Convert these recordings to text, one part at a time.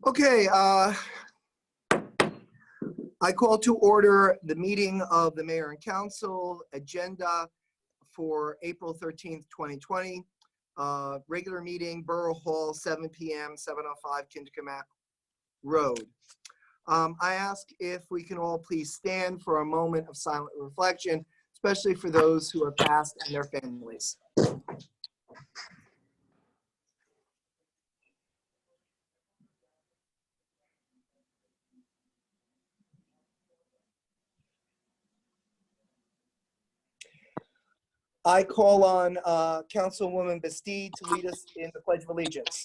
Okay, I call to order the meeting of the Mayor and Council agenda for April 13th, 2020. Regular meeting, Borough Hall, 7 p.m., 705 Kinderkamack Road. I ask if we can all please stand for a moment of silent reflection, especially for those who have passed and their families. I call on Councilwoman Bastide to lead us in the Pledge of Allegiance.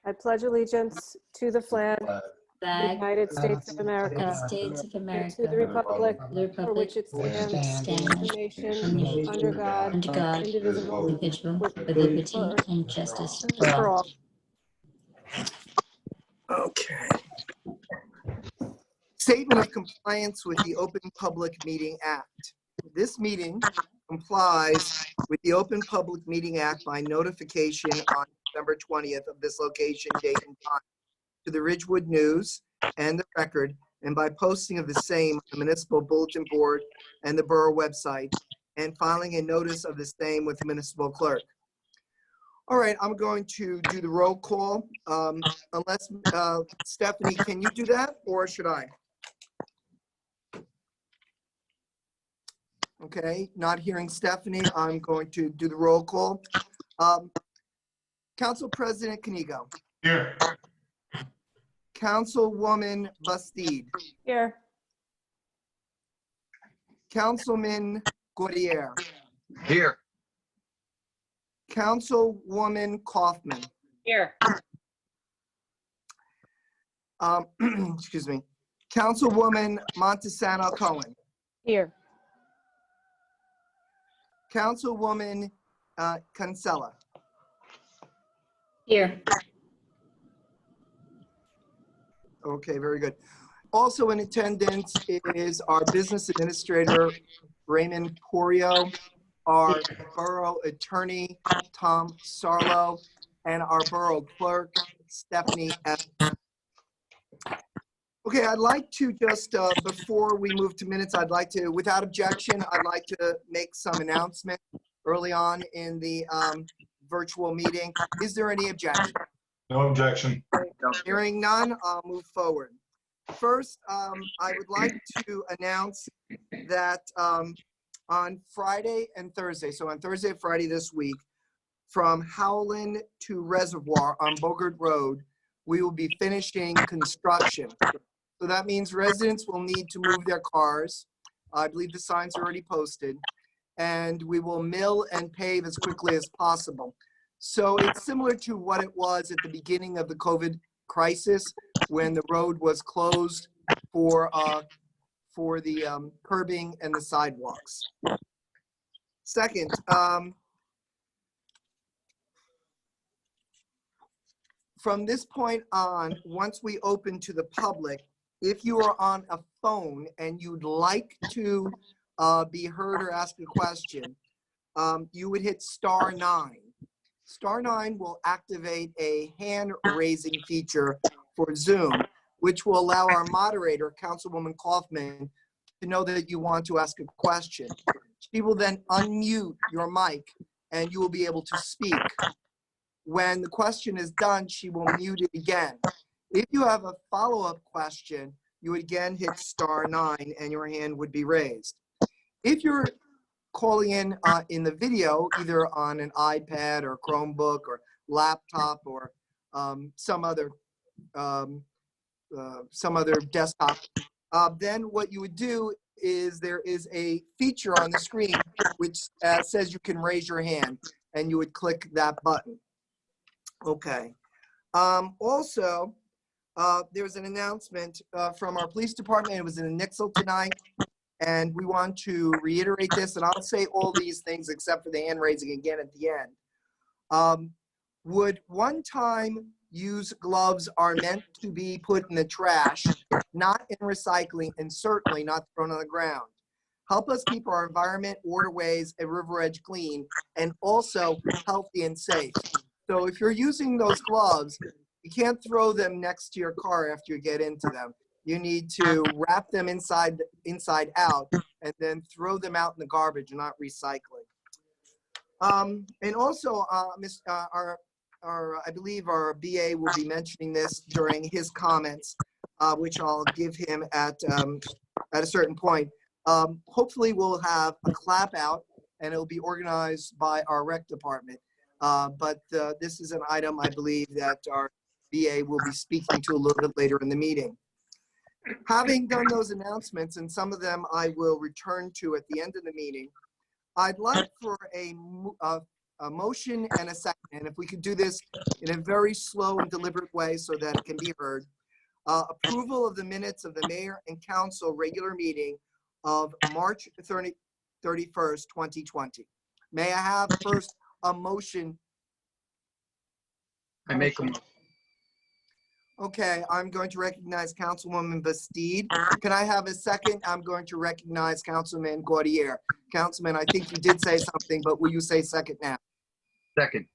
I pledge allegiance to the flag of the United States of America, and to the republic for which it stands, one nation, under God, indivisible, with liberty and justice for all. Okay. Statement of compliance with the Open Public Meeting Act. This meeting complies with the Open Public Meeting Act by notification on December 20th of this location, date, and time to the Ridgewood News and the Record, and by posting of the same on the municipal bulletin board and the borough website, and filing a notice of the same with the municipal clerk. All right, I'm going to do the roll call. Unless, Stephanie, can you do that, or should I? Okay, not hearing Stephanie, I'm going to do the roll call. Council President Kanigo. Here. Councilwoman Bastide. Here. Councilman Gaudier. Here. Councilwoman Kaufman. Here. Excuse me. Councilwoman Montesano Cohen. Here. Councilwoman Kinsella. Here. Okay, very good. Also in attendance is our business administrator, Raymond Porio, our borough attorney, Tom Sarlo, and our borough clerk, Stephanie F. Okay, I'd like to just, before we move to minutes, I'd like to, without objection, I'd like to make some announcement early on in the virtual meeting. Is there any objection? No objection. Hearing none, I'll move forward. First, I would like to announce that on Friday and Thursday, so on Thursday and Friday this week, from Howland to Reservoir on Bogart Road, we will be finishing construction. So that means residents will need to move their cars. I believe the signs are already posted. And we will mill and pave as quickly as possible. So it's similar to what it was at the beginning of the COVID crisis when the road was closed for the curbing and the sidewalks. Second, from this point on, once we open to the public, if you are on a phone and you'd like to be heard or ask a question, you would hit *9. *9 will activate a hand-raising feature for Zoom, which will allow our moderator, Councilwoman Kaufman, to know that you want to ask a question. She will then unmute your mic and you will be able to speak. When the question is done, she will mute it again. If you have a follow-up question, you would again hit *9 and your hand would be raised. If you're calling in the video, either on an iPad or Chromebook or laptop or some other desktop, then what you would do is there is a feature on the screen which says you can raise your hand, and you would click that button. Okay. Also, there's an announcement from our police department. It was in Nixle tonight, and we want to reiterate this, and I'll say all these things except for the hand raising again at the end. Would one-time use gloves are meant to be put in the trash, not in recycling, and certainly not thrown on the ground. Help us keep our environment, waterways, and river edge clean, and also healthy and safe. So if you're using those gloves, You can't throw them next to your car after you get into them. You need to wrap them inside out and then throw them out in the garbage and not recycling. And also, I believe our BA will be mentioning this during his comments, which I'll give him at a certain point. Hopefully, we'll have a clap out, and it'll be organized by our rec department. But this is an item I believe that our BA will be speaking to a little bit later in the meeting. Having done those announcements, and some of them I will return to at the end of the meeting, I'd like for a motion and a second, and if we could do this in a very slow and deliberate way so that it can be heard. Approval of the minutes of the mayor and council regular meeting of March 31st, 2020. May I have first a motion? I make a motion. Okay, I'm going to recognize Councilwoman Bastide. Can I have a second? I'm going to recognize Councilman Gaudier. Councilman, I think you did say something, but will you say second now? Second.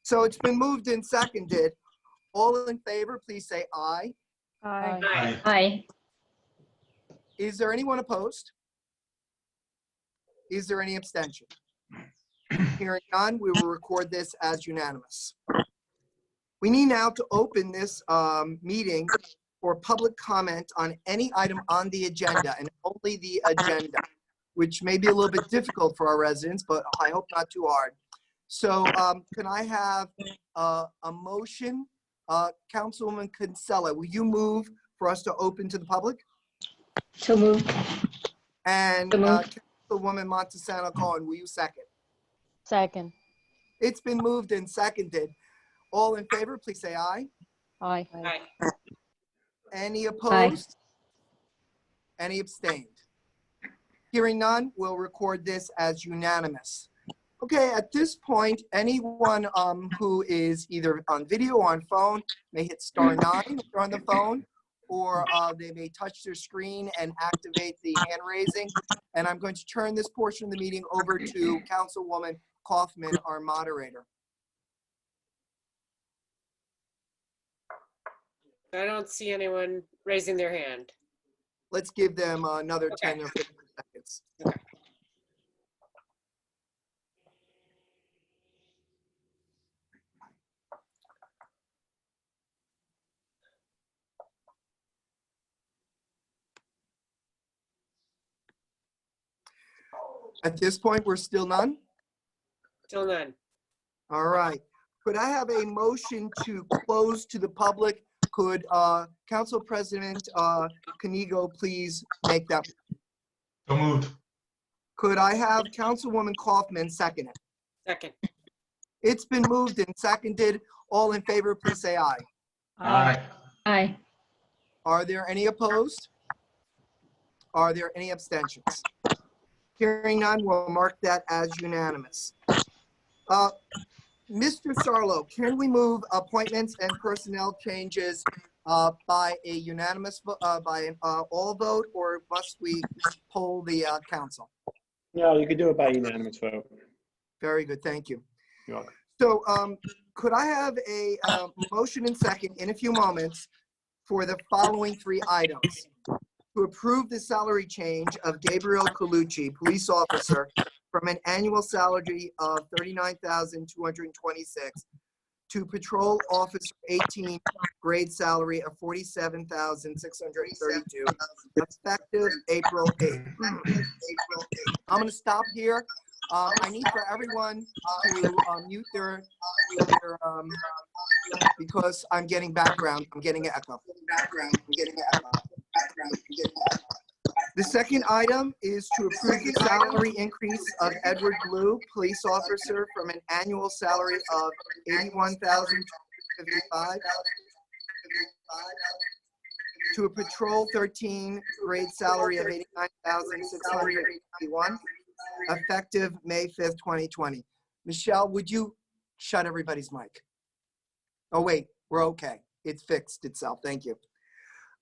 So it's been moved and seconded. All in favor, please say aye. Aye. Aye. Aye. Is there anyone opposed? Is there any abstention? Hearing none, we will record this as unanimous. We need now to open this meeting for public comment on any item on the agenda, and only the agenda, which may be a little bit difficult for our residents, but I hope not too hard. So can I have a motion? Councilwoman Kinsella, will you move for us to open to the public? So moved. And So moved. Councilwoman Montesano Cohen, will you second? Second. It's been moved and seconded. All in favor, please say aye. Aye. Any opposed? Any abstained? Hearing none, we'll record this as unanimous. Okay, at this point, anyone who is either on video or on phone may hit *9 if they're on the phone, or they may touch their screen and activate the hand raising. And I'm going to turn this portion of the meeting over to Councilwoman Kaufman, our moderator. I don't see anyone raising their hand. Let's give them another 10 or 15 seconds. At this point, we're still none? Still none. All right. Could I have a motion to close to the public? Could Council President Canigo please make that? So moved. Could I have Councilwoman Kaufman second it? Second. It's been moved and seconded. All in favor, please say aye. Aye. Aye. Are there any opposed? Are there any abstentions? Hearing none, we'll mark that as unanimous. Mr. Sarlo, can we move appointments and personnel changes by a unanimous, by an all vote, or must we poll the council? No, you could do it by unanimous vote. Very good, thank you. You're welcome. So could I have a motion and second in a few moments for the following three items? To approve the salary change of Gabriel Colucci, police officer, from an annual salary of $39,226 to patrol officer 18, grade salary of $47,632, effective April 8th. I'm going to stop here. I need for everyone to mute their because I'm getting background. I'm getting an echo. The second item is to approve the salary increase of Edward Blue, police officer, from an annual salary of $81,255 to a patrol 13 grade salary of $89,651, effective May 5th, 2020. Michelle, would you shut everybody's mic? Oh, wait, we're okay. It fixed itself. Thank you.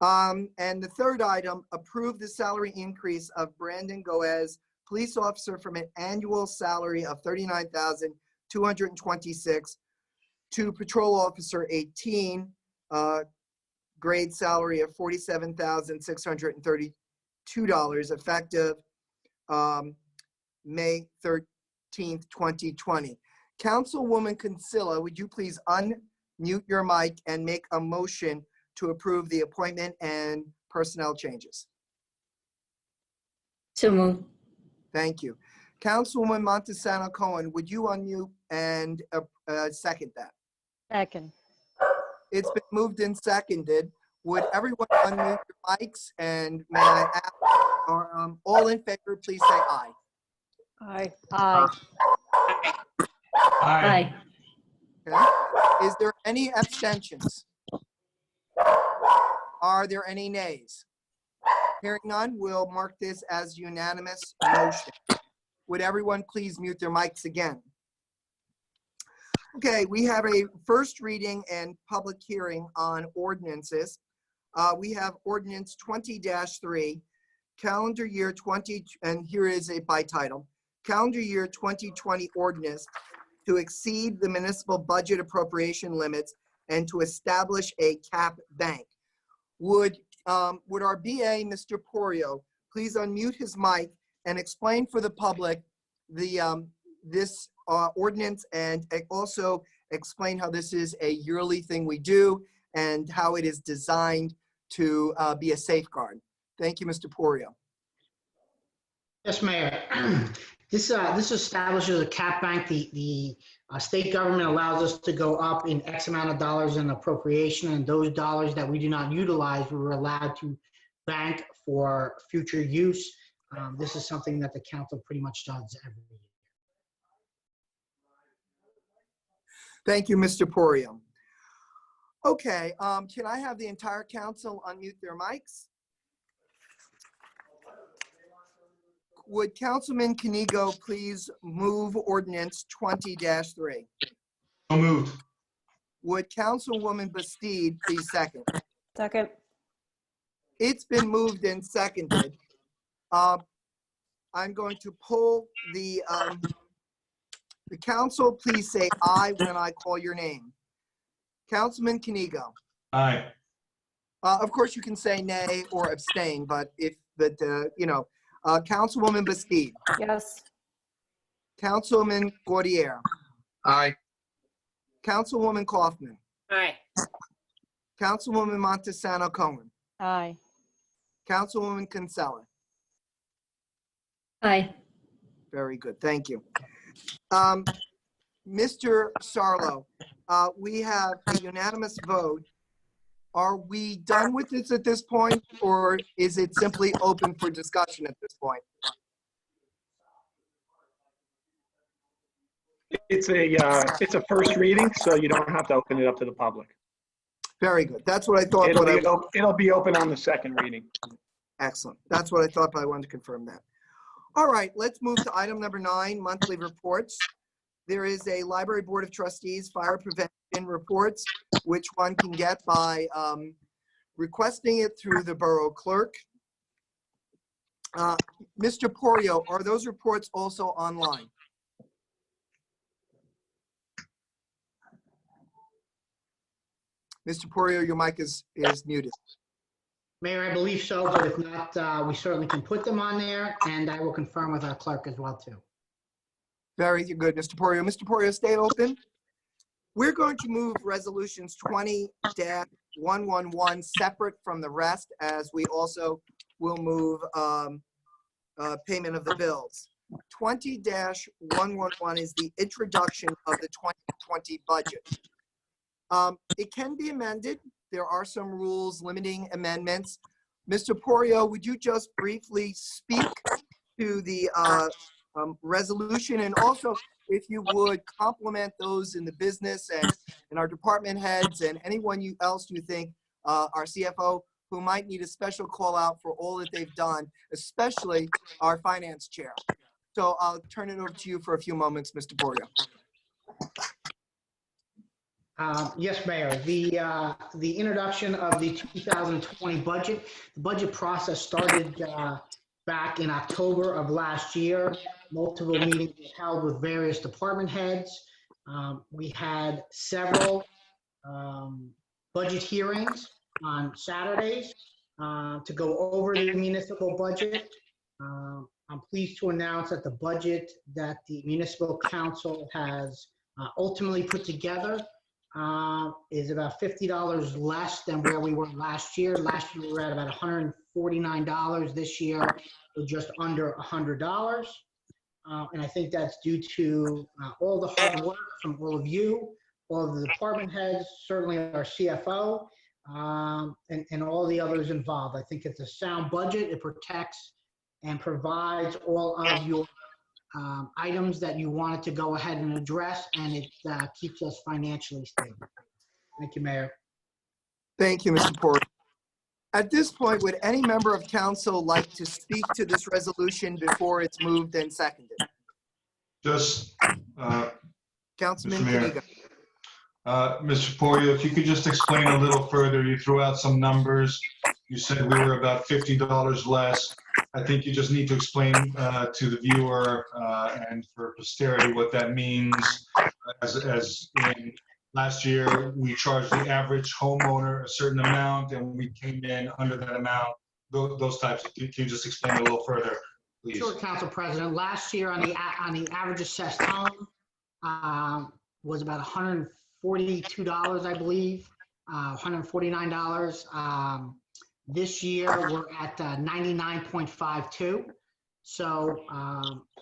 And the third item, approve the salary increase of Brandon Goez, police officer, from an annual salary of $39,226 To Patrol Officer 18, grade salary of $47,632, effective May 13th, 2020. Councilwoman Consilla, would you please unmute your mic and make a motion to approve the appointment and personnel changes? So moved. Thank you. Councilwoman Montesano Cohen, would you unmute and second that? Second. It's been moved and seconded. Would everyone unmute your mics, and may I ask, all in favor, please say aye. Aye. Aye. Aye. Okay. Is there any abstentions? Are there any nays? Hearing none, we'll mark this as unanimous motion. Would everyone please mute their mics again? Okay, we have a first reading and public hearing on ordinances. We have ordinance 20-3, calendar year 20, and here is it by title, calendar year 2020 ordinance to exceed the municipal budget appropriation limits and to establish a cap bank. Would our BA, Mr. Porio, please unmute his mic and explain for the public this ordinance, and also explain how this is a yearly thing we do and how it is designed to be a safeguard. Thank you, Mr. Porio. Yes, Mayor. This establishes a cap bank. The state government allows us to go up in X amount of dollars in appropriation, and those dollars that we do not utilize, we're allowed to bank for future use. This is something that the council pretty much does every year. Thank you, Mr. Porio. Okay, can I have the entire council unmute their mics? Would Councilman Kanigo please move ordinance 20-3? So moved. Would Councilwoman Bastide please second? Second. It's been moved and seconded. I'm going to poll the council. Please say aye when I call your name. Councilman Kanigo. Aye. Of course, you can say nay or abstain, but Councilwoman Bastide. Yes. Councilman Gaudier. Aye. Councilwoman Kaufman. Aye. Councilwoman Montesano Cohen. Aye. Councilwoman Kinsella. Aye. Very good, thank you. Mr. Sarlo, we have a unanimous vote. Are we done with this at this point, or is it simply open for discussion at this point? It's a first reading, so you don't have to open it up to the public. Very good. That's what I thought. It'll be open on the second reading. Excellent. That's what I thought, but I wanted to confirm that. All right, let's move to item number 9, monthly reports. There is a Library Board of Trustees fire prevention reports, which one can get by requesting it through the borough clerk. Mr. Porio, are those reports also online? Mr. Porio, your mic is muted. Mayor, I believe so, but if not, we certainly can put them on there, and I will confirm with our clerk as well, too. Very good, Mr. Porio. Mr. Porio, stay open. We're going to move resolutions 20-111 separate from the rest, as we also will move payment of the bills. 20-111 is the introduction of the 2020 budget. It can be amended. There are some rules limiting amendments. Mr. Porio, would you just briefly speak to the resolution, and also if you would compliment those in the business and our department heads and anyone else you think, our CFO, who might need a special call out for all that they've done, especially our finance chair. So I'll turn it over to you for a few moments, Mr. Porio. Yes, Mayor. The introduction of the 2020 budget, the budget process started back in October of last year. Multiple meetings were held with various department heads. We had several budget hearings on Saturdays to go over the municipal budget. I'm pleased to announce that the budget that the municipal council has ultimately put together is about $50 less than where we were last year. Last year, we were at about $149. This year, we're just under $100. And I think that's due to all the hard work from all of you, all of the department heads, certainly our CFO, and all the others involved. I think it's a sound budget. It protects and provides all of your items that you wanted to go ahead and address, and it keeps us financially stable. Thank you, Mayor. Thank you, Mr. Porter. At this point, would any member of council like to speak to this resolution before it's moved and seconded? Just, Councilman Mr. Mayor. Kaniga. Mr. Poirier, if you could just explain a little further, you threw out some numbers. You said we were about $50 less. I think you just need to explain to the viewer and for posterity what that means. As in last year, we charged the average homeowner a certain amount and we came in under that amount, those types. Can you just explain a little further, please? Sure, Council President. Last year on the average assessed home was about $142, I believe, $149. This year we're at 99.52. So,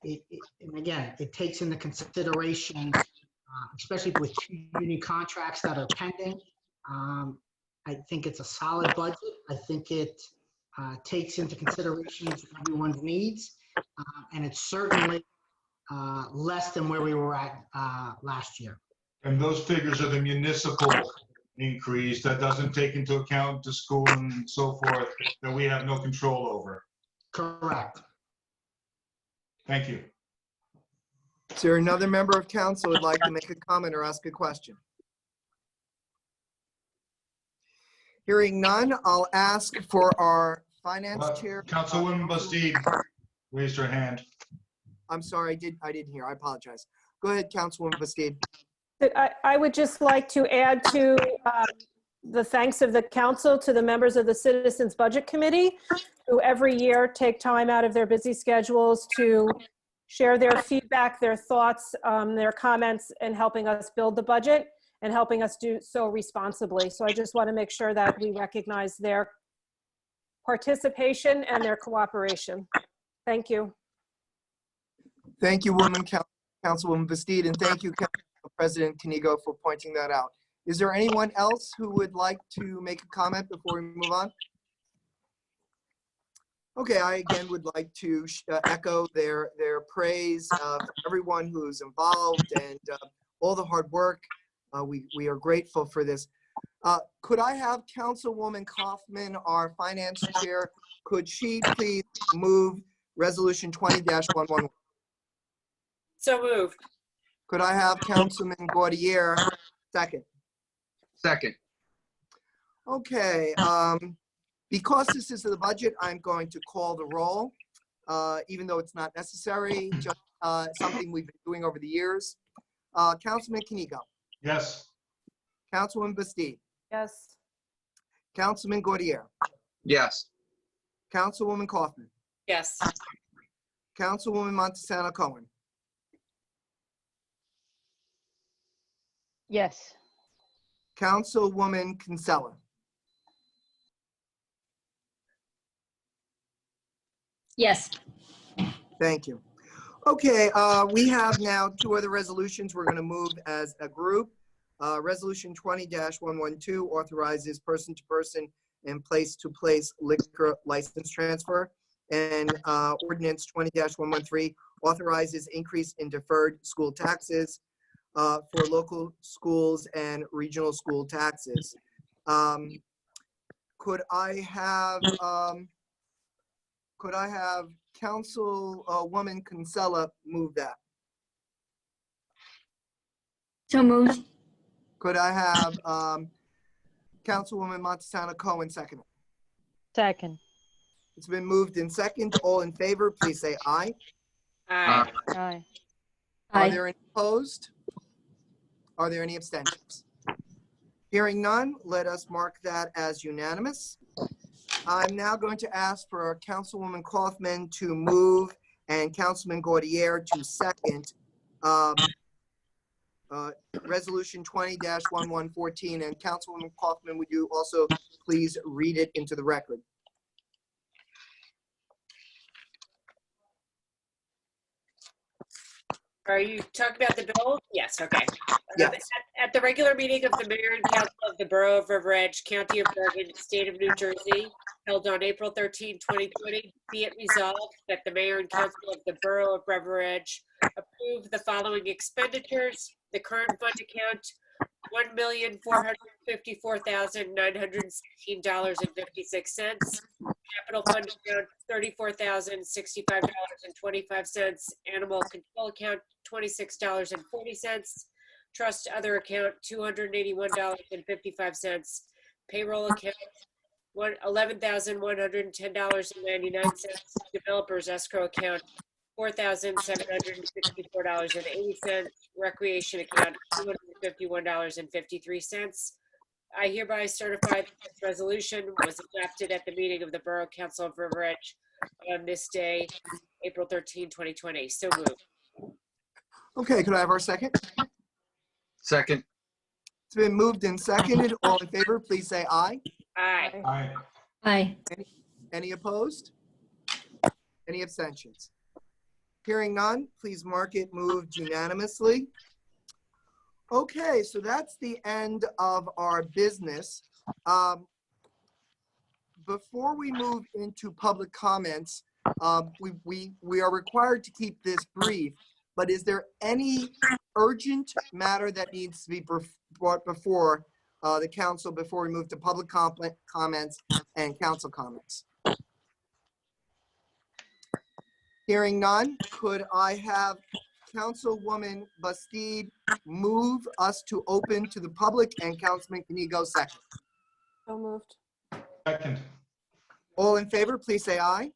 and again, it takes into consideration, especially with 2 union contracts that are pending. I think it's a solid budget. I think it takes into consideration everyone's needs, and it's certainly less than where we were at last year. And those figures are the municipal increase that doesn't take into account the school and so forth that we have no control over. Correct. Thank you. Is there another member of council who'd like to make a comment or ask a question? Hearing none, I'll ask for our finance chair. Councilwoman Bastide raised her hand. I'm sorry, I didn't hear. I apologize. Go ahead, Councilwoman Bastide. I would just like to add to the thanks of the council to the members of the Citizens Budget Committee, who every year take time out of their busy schedules to share their feedback, their thoughts, their comments, and helping us build the budget and helping us do so responsibly. So I just want to make sure that we recognize their participation and their cooperation. Thank you. Thank you, Councilwoman Bastide, and thank you, Council President Kanigo, for pointing that out. Is there anyone else who would like to make a comment before we move on? Okay, I again would like to echo their praise for everyone who's involved and all the hard work. We are grateful for this. Could I have Councilwoman Kaufman, our finance chair, could she please move Resolution 20-111? So moved. Could I have Councilman Gaudier second? Second. Okay, because this is the budget, I'm going to call the roll, even though it's not necessary, just something we've been doing over the years. Councilman Kanigo. Yes. Councilwoman Bastide. Yes. Councilman Gaudier. Yes. Councilwoman Kaufman. Yes. Councilwoman Montesano Cohen. Yes. Councilwoman Kinsella. Yes. Thank you. Okay, we have now 2 other resolutions we're going to move as a group. Resolution 20-112 authorizes person-to-person and place-to-place liquor license transfer. And Ordinance 20-113 authorizes increase in deferred school taxes for local schools and regional school taxes. Could I have Councilwoman Kinsella move that? So moved. Could I have Councilwoman Montesano Cohen second? Second. It's been moved in second. All in favor, please say aye. Aye. Aye. Are there any opposed? Are there any abstentions? Hearing none, let us mark that as unanimous. I'm now going to ask for Councilwoman Kaufman to move and Councilman Gaudier to second Resolution 20-1114. And Councilwoman Kaufman, would you also please read it into the record? Are you talking about the bill? Yes, okay. Yes. At the regular meeting of the Mayor and Council of the Borough of River Edge, County of Bergen, State of New Jersey, held on April 13, 2020, be it resolved that the Mayor and Council of the Borough of River Edge approve the following expenditures. The current fund account, $1,454,916.56. Capital fund account, $34,065.25. Animal control account, $26.40. Trust other account, $281.55. Payroll account, $11,110.99. Developers escrow account, $4,764.80. Recreation account, $251.53. I hereby certify that this resolution was adopted at the meeting of the Borough Council of River Edge on this day, April 13, 2020. So moved. Okay, could I have our second? Second. It's been moved and seconded. All in favor, please say aye. Aye. Aye. Aye. Any opposed? Any abstentions? Hearing none, please mark it moved unanimously. Okay, so that's the end of our business. Before we move into public comments, we are required to keep this brief, but is there any urgent matter that needs to be brought before the council before we move to public comments and council comments? Hearing none, could I have Councilwoman Bastide move us to open to the public and Councilman Kanigo second? So moved. Second. All in favor, please say aye.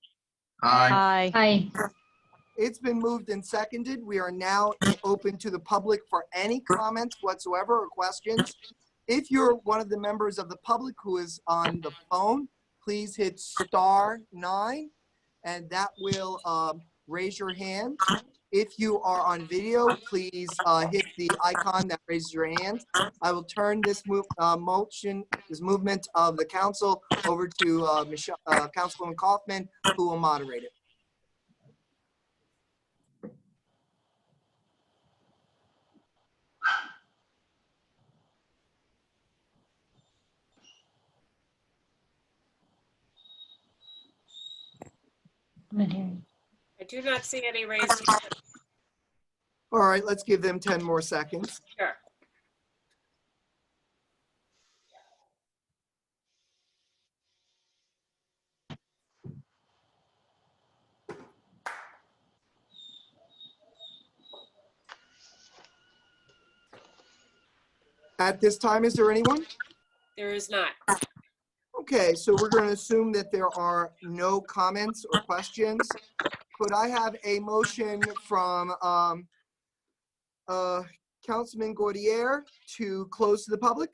Aye. Aye. It's been moved and seconded. We are now open to the public for any comments whatsoever or questions. If you're one of the members of the public who is on the phone, please hit *9 and that will raise your hand. If you are on video, please hit the icon that raises your hand. I will turn this movement of the council over to Councilwoman Kaufman, who will moderate it. I'm in here. I do not see any raised hands. All right, let's give them 10 more seconds. Sure. At this time, is there anyone? There is not. Okay, so we're going to assume that there are no comments or questions. Could I have a motion from Councilman Gaudier to close to the public?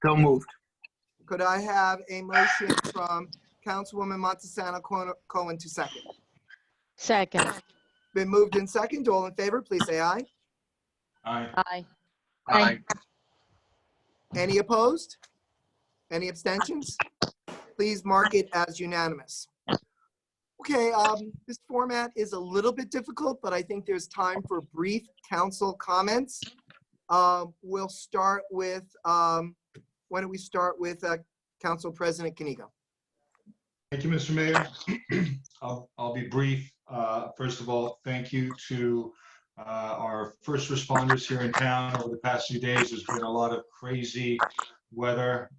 So moved. Could I have a motion from Councilwoman Montesano Cohen to second? Second. Been moved in second. All in favor, please say aye. Aye. Aye. Aye. Any opposed? Any abstentions? Please mark it as unanimous. Okay, this format is a little bit difficult, but I think there's time for brief council comments. We'll start with, why don't we start with Council President Kanigo? Thank you, Mr. Mayor. I'll be brief. First of all, thank you to our first responders here in town. Over the past few days, there's been a lot of crazy weather.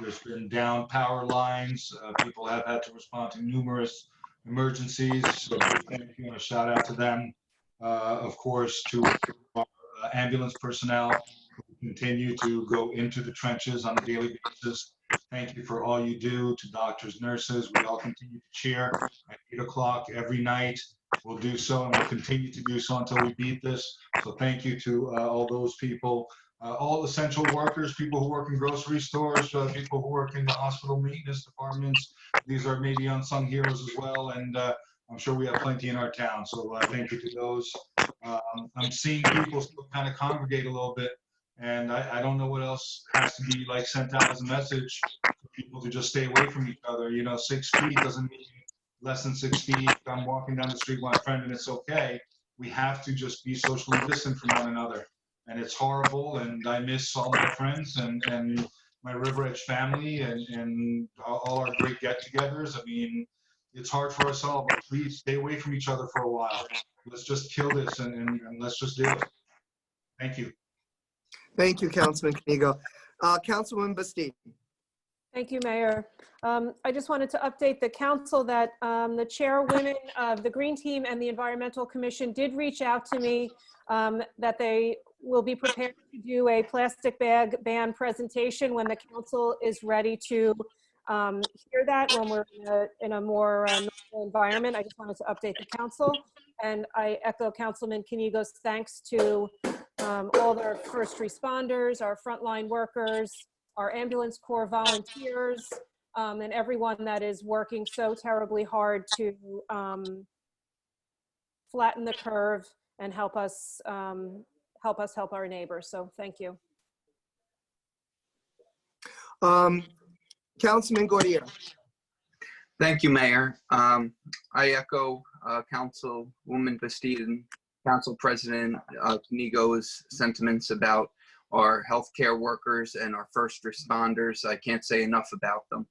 There's been down power lines. People have had to respond to numerous emergencies. So thank you and a shout out to them. Of course, to our ambulance personnel who continue to go into the trenches on a daily basis. Thank you for all you do to doctors, nurses. We all continue to cheer at 8 o'clock every night. We'll do so and we'll continue to do so until we beat this. So thank you to all those people, all essential workers, people who work in grocery stores, people who work in the hospital maintenance departments. These are maybe unsung heroes as well. And I'm sure we have plenty in our town. So thank you to those. I'm seeing people still kind of congregate a little bit. And I don't know what else has to be like sent out as a message for people to just stay away from each other. 6 feet doesn't mean less than 6 feet. If I'm walking down the street with my friend and it's okay. We have to just be socially distant from one another. And it's horrible. And I miss all my friends and my River Edge family and all our great get-togethers. I mean, it's hard for us all, but please stay away from each other for a while. Let's just kill this and let's just do it. Thank you. Thank you, Councilman Kanigo. Councilwoman Bastido. Thank you, Mayor. I just wanted to update the council that the chairwomen of the Green Team and the Environmental Commission did reach out to me that they will be prepared to do a plastic bag ban presentation when the council is ready to hear that, when we're in a more normal environment. I just wanted to update the council. And I echo Councilman Kanigo's thanks to all our first responders, our frontline workers, our ambulance corps volunteers, and everyone that is working so terribly hard to flatten the curve and help us help our neighbors. So thank you. Councilman Gordia. Thank you, Mayor. I echo Councilwoman Bastidan, Council President Kanigo's sentiments about our healthcare workers and our first responders. I can't say enough about them.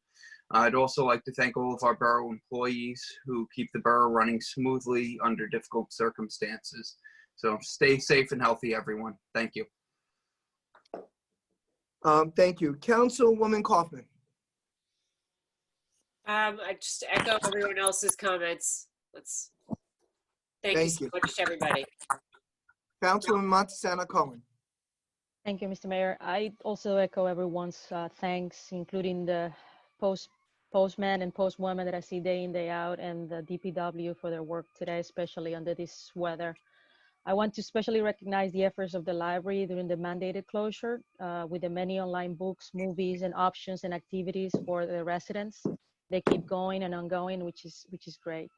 I'd also like to thank all of our borough employees who keep the borough running smoothly under difficult circumstances. So stay safe and healthy, everyone. Thank you. Thank you. Councilwoman Kaufman. I just echo everyone else's comments. Thank you so much to everybody. Councilwoman Montesano Cohen. Thank you, Mr. Mayor. I also echo everyone's thanks, including the postman and postwoman that I see day in, day out, and the DPW for their work today, especially under this weather. I want to especially recognize the efforts of the library during the mandated closure with the many online books, movies, and options and activities for the residents. They keep going and ongoing, which is great.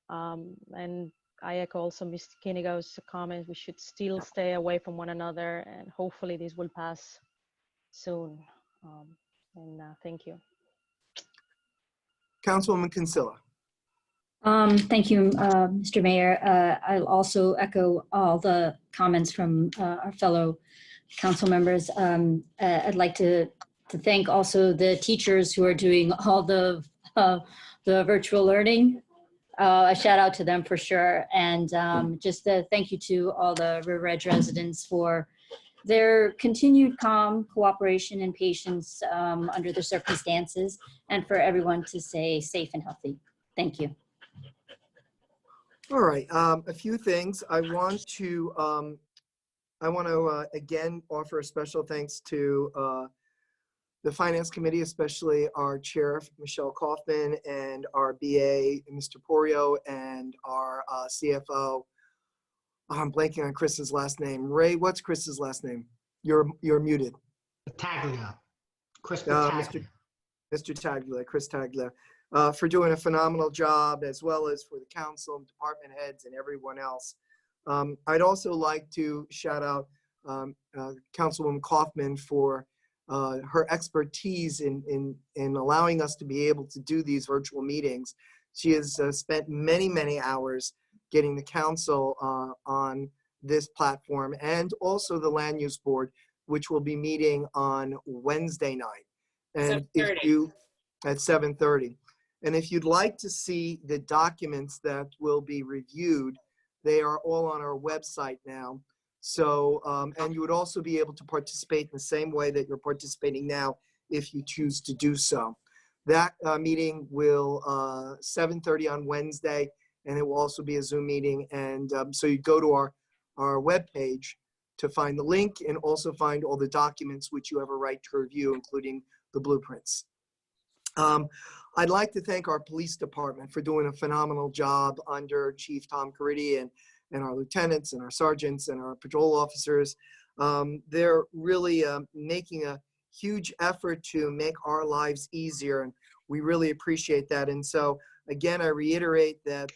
And I echo also Mr. Kanigo's comments. We should still stay away from one another, and hopefully this will pass soon. Thank you. Councilwoman Kinsella. Thank you, Mr. Mayor. I'll also echo all the comments from our fellow council members. I'd like to thank also the teachers who are doing all the virtual learning. A shout out to them for sure. And just a thank you to all the River Edge residents for their continued calm cooperation and patience under the circumstances, and for everyone to stay safe and healthy. Thank you. All right, a few things. I want to again offer a special thanks to the Finance Committee, especially our Chair, Michelle Kaufman, and our BA, Mr. Porio, and our CFO. I'm blanking on Chris's last name. Ray, what's Chris's last name? You're muted. Taglia. Chris Mr. Taglia, Chris Taglia, for doing a phenomenal job, as well as for the council and department heads and everyone else. I'd also like to shout out Councilwoman Kaufman for her expertise in allowing us to be able to do these virtual meetings. She has spent many hours getting the council on this platform, and also the land use board, which will be meeting on Wednesday night. And if you at 7:30. And if you'd like to see the documents that will be reviewed, they are all on our website now. So, and you would also be able to participate in the same way that you're participating now if you choose to do so. That meeting will 7:30 on Wednesday, and it will also be a Zoom meeting. And so you go to our webpage to find the link, and also find all the documents which you have a right to review, including the blueprints. I'd like to thank our police department for doing a phenomenal job under Chief Tom Caridi and our lieutenants and our sergeants and our patrol officers. They're really making a huge effort to make our lives easier, and we really appreciate that. And so, again, I reiterate that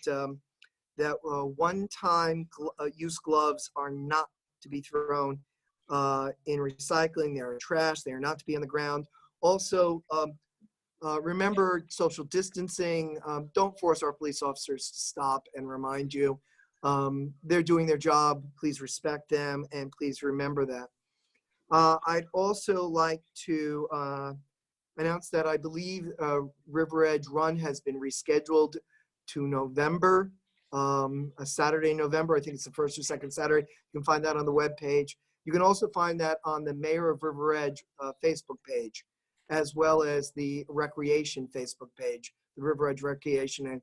one-time use gloves are not to be thrown in recycling. They are trash. They are not to be on the ground. Also, remember social distancing. Don't force our police officers to stop and remind you. They're doing their job. Please respect them, and please remember that. I'd also like to announce that I believe River Edge Run has been rescheduled to November, a Saturday in November. I think it's the first or second Saturday. You can find that on the webpage. You can also find that on the Mayor of River Edge Facebook page, as well as the Recreation Facebook page, the River Edge Recreation and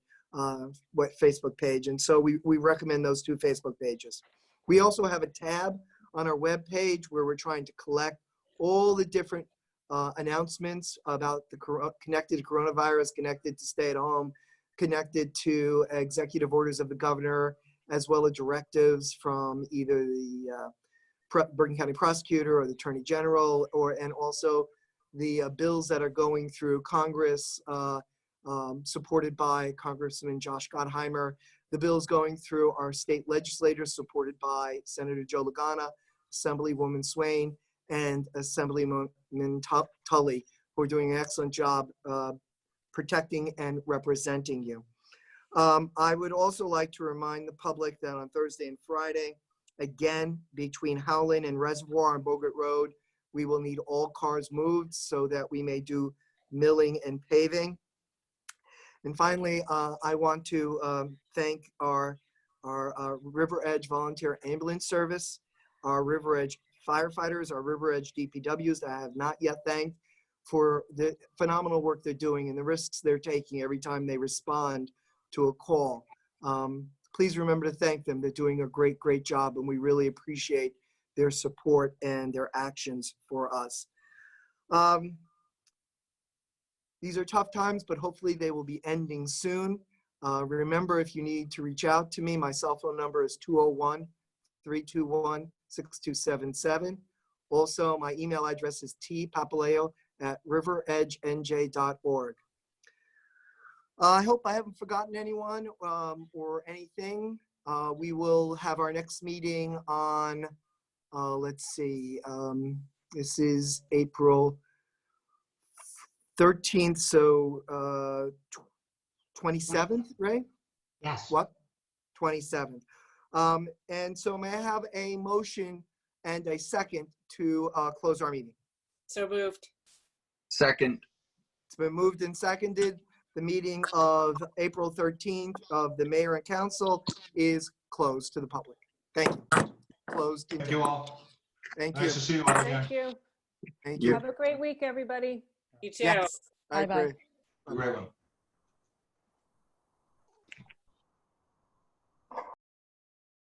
Facebook page. And so we recommend those two Facebook pages. We also have a tab on our webpage where we're trying to collect all the different announcements about the connected to coronavirus, connected to stay at home, connected to executive orders of the governor, as well as directives from either the Bergen County prosecutor or the attorney general, and also the bills that are going through Congress, supported by Congressman Josh Gottheimer, the bills going through our state legislators, supported by Senator Joe Lagana, Assemblywoman Swain, and Assemblyman Tully, who are doing an excellent job protecting and representing you. I would also like to remind the public that on Thursday and Friday, again, between Howland and Reservoir on Bogart Road, we will need all cars moved so that we may do milling and paving. And finally, I want to thank our River Edge Volunteer Ambulance Service, our River Edge firefighters, our River Edge DPWs that I have not yet thanked for the phenomenal work they're doing and the risks they're taking every time they respond to a call. Please remember to thank them. They're doing a great, great job, and we really appreciate their support and their actions for us. These are tough times, but hopefully they will be ending soon. Remember, if you need to reach out to me, my cell phone number is 201-321-6277. Also, my email address is tpapaleo@riveredgenj.org. I hope I haven't forgotten anyone or anything. We will have our next meeting on, let's see, this is April 13th, so 27th, right? Yes. What? 27th. And so may I have a motion and a second to close our meeting? So moved. Second. It's been moved and seconded. The meeting of April 13th of the mayor and council is closed to the public. Thank you. Closed. Thank you all. Thank you. Nice to see you all again. Thank you. Thank you. Have a great week, everybody. You too. Yes, I Bye-bye. agree. Have a great one.